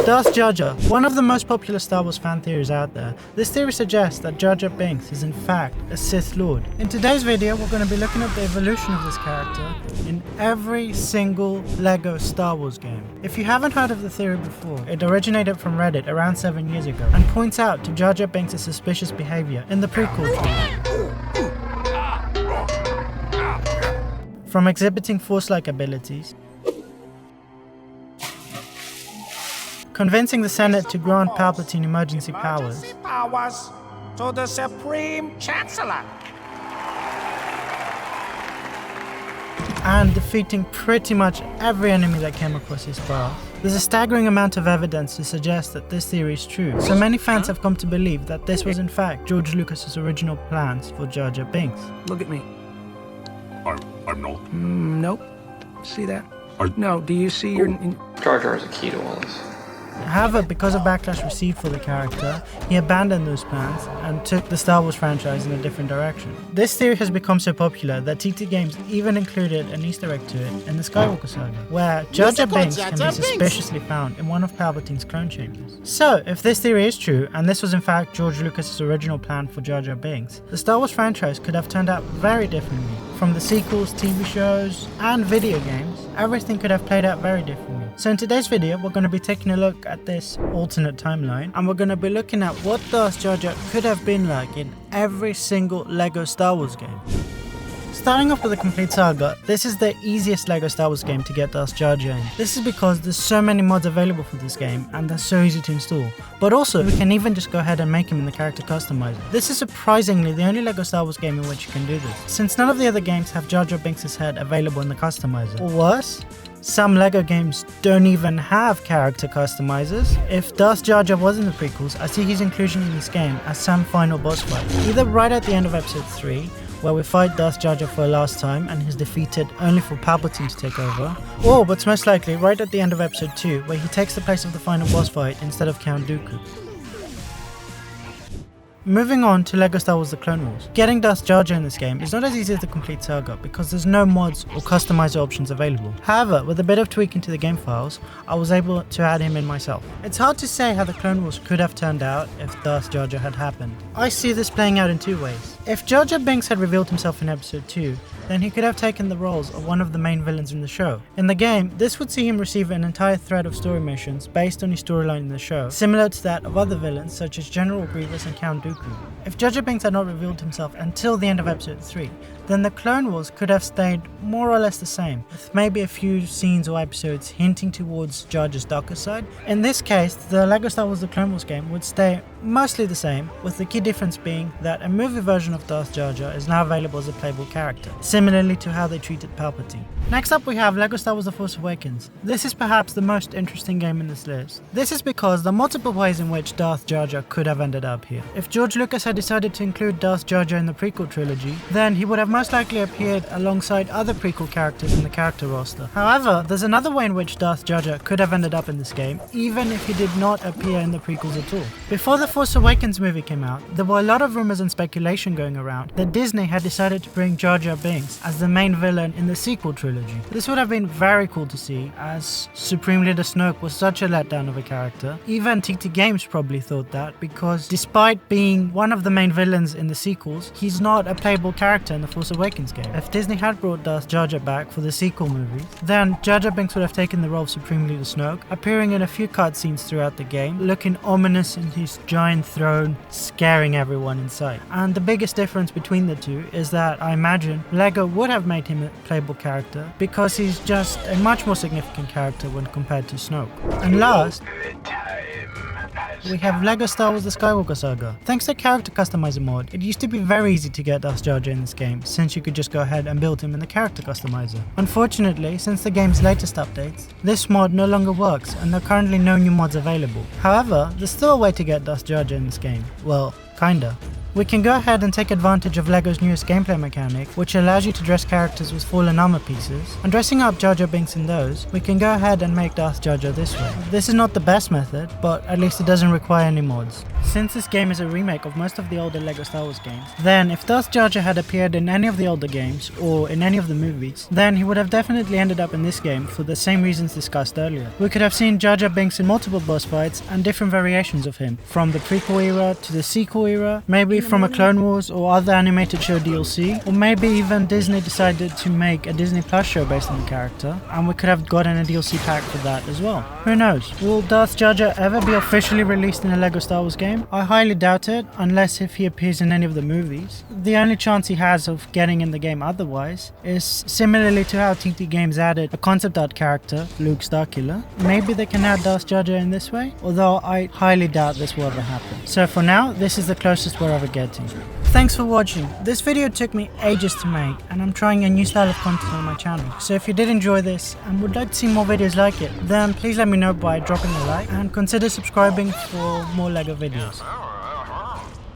Darth Jar Jar, one of the most popular Star Wars fan theories out there. This theory suggests that Jar Jar Binks is in fact a Sith Lord. In today's video, we're going to be looking at the evolution of this character in every single LEGO Star Wars game. If you haven't heard of the theory before, it originated from Reddit around 7 years ago and points out to Jar Jar Binks' suspicious behavior in the prequel trilogy. From exhibiting Force-like abilities, convincing the Senate to grant Palpatine emergency powers to the Supreme Chancellor, and defeating pretty much every enemy that came across his path. There's a staggering amount of evidence to suggest that this theory is true, so many fans have come to believe that this was in fact George Lucas's original plans for Jar Jar Binks. Look at me. I'm not. Nope. See that? No, do you see your... Jar Jar is a key to all this. However, because of backlash received for the character, he abandoned those plans and took the Star Wars franchise in a different direction. This theory has become so popular that TT Games even included an Easter egg to it in the Skywalker Saga, where Jar Jar Binks can be suspiciously found in one of Palpatine's clone chambers. So, if this theory is true, and this was in fact George Lucas's original plan for Jar Jar Binks, the Star Wars franchise could have turned out very differently. From the sequels, TV shows, and video games, everything could have played out very differently. So in today's video, we're going to be taking a look at this alternate timeline, and we're going to be looking at what Darth Jar Jar could have been like in every single LEGO Star Wars game. Starting off with the complete saga, this is the easiest LEGO Star Wars game to get Darth Jar Jar in. This is because there's so many mods available for this game and they're so easy to install. But also, we can even just go ahead and make him in the character customizer. This is surprisingly the only LEGO Star Wars game in which you can do this, since none of the other games have Jar Jar Binks' head available in the customizer. Or worse, some LEGO games don't even have character customizers. If Darth Jar Jar was in the prequels, I see his inclusion in this game as some final boss fight, either right at the end of episode 3, where we fight Darth Jar Jar for a last time and he's defeated only for Palpatine to take over, or what's most likely right at the end of episode 2, where he takes the place of the final boss fight instead of Count Dooku. Moving on to LEGO Star Wars The Clone Wars. Getting Darth Jar Jar in this game is not as easy as the complete saga because there's no mods or customizer options available. However, with a bit of tweaking to the game files, I was able to add him in myself. It's hard to say how the Clone Wars could have turned out if Darth Jar Jar had happened. I see this playing out in two ways. If Jar Jar Binks had revealed himself in episode 2, then he could have taken the roles of one of the main villains in the show. In the game, this would see him receive an entire thread of story missions based on his storyline in the show, similar to that of other villains such as General Grievous and Count Dooku. If Jar Jar Binks had not revealed himself until the end of episode 3, then the Clone Wars could have stayed more or less the same, with maybe a few scenes or episodes hinting towards Jar Jar's darker side. In this case, the LEGO Star Wars The Clone Wars game would stay mostly the same, with the key difference being that a movie version of Darth Jar Jar is now available as a playable character, similarly to how they treated Palpatine. Next up we have LEGO Star Wars The Force Awakens. This is perhaps the most interesting game in this list. This is because there are multiple ways in which Darth Jar Jar could have ended up here. If George Lucas had decided to include Darth Jar Jar in the prequel trilogy, then he would have most likely appeared alongside other prequel characters in the character roster. However, there's another way in which Darth Jar Jar could have ended up in this game, even if he did not appear in the prequels at all. Before The Force Awakens movie came out, there were a lot of rumors and speculation going around that Disney had decided to bring Jar Jar Binks as the main villain in the sequel trilogy. This would have been very cool to see, as Supreme Leader Snoke was such a letdown of a character. Even TT Games probably thought that, because despite being one of the main villains in the sequels, he's not a playable character in the Force Awakens game. If Disney had brought Darth Jar Jar back for the sequel movie, then Jar Jar Binks would have taken the role of Supreme Leader Snoke, appearing in a few cutscenes throughout the game, looking ominous in his giant throne, scaring everyone in sight. And the biggest difference between the two is that I imagine LEGO would have made him a playable character because he's just a much more significant character when compared to Snoke. And last, we have LEGO Star Wars The Skywalker Saga. Thanks to character customizer mod, it used to be very easy to get Darth Jar Jar in this game, since you could just go ahead and build him in the character customizer. Unfortunately, since the game's latest updates, this mod no longer works and there are currently no new mods available. However, there's still a way to get Darth Jar Jar in this game. Well, Kinda. We can go ahead and take advantage of LEGO's newest gameplay mechanic, which allows you to dress characters with fallen armor pieces, and dressing up Jar Jar Binks in those, we can go ahead and make Darth Jar Jar this way. This is not the best method, but at least it doesn't require any mods. Since this game is a remake of most of the older LEGO Star Wars games, then if Darth Jar Jar had appeared in any of the older games, or in any of the movies, then he would have definitely ended up in this game for the same reasons discussed earlier. We could have seen Jar Jar Binks in multiple boss fights and different variations of him, from the prequel era to the sequel era, maybe from a Clone Wars or other animated show DLC, or maybe even Disney decided to make a Disney Plus show based on the character, and we could have gotten a DLC pack for that as well. Who knows? Will Darth Jar Jar ever be officially released in a LEGO Star Wars game? I highly doubt it, unless if he appears in any of the movies. The only chance he has of getting in the game otherwise is similarly to how TT Games added a concept art character, Luke Starkiller. Maybe they can add Darth Jar Jar in this way, although I highly doubt this will ever happen. So for now, this is the closest we're ever getting. Thanks for watching. This video took me ages to make, and I'm trying a new style of content on my channel. So if you did enjoy this and would like to see more videos like it, then please let me know by dropping a like and consider subscribing for more LEGO videos.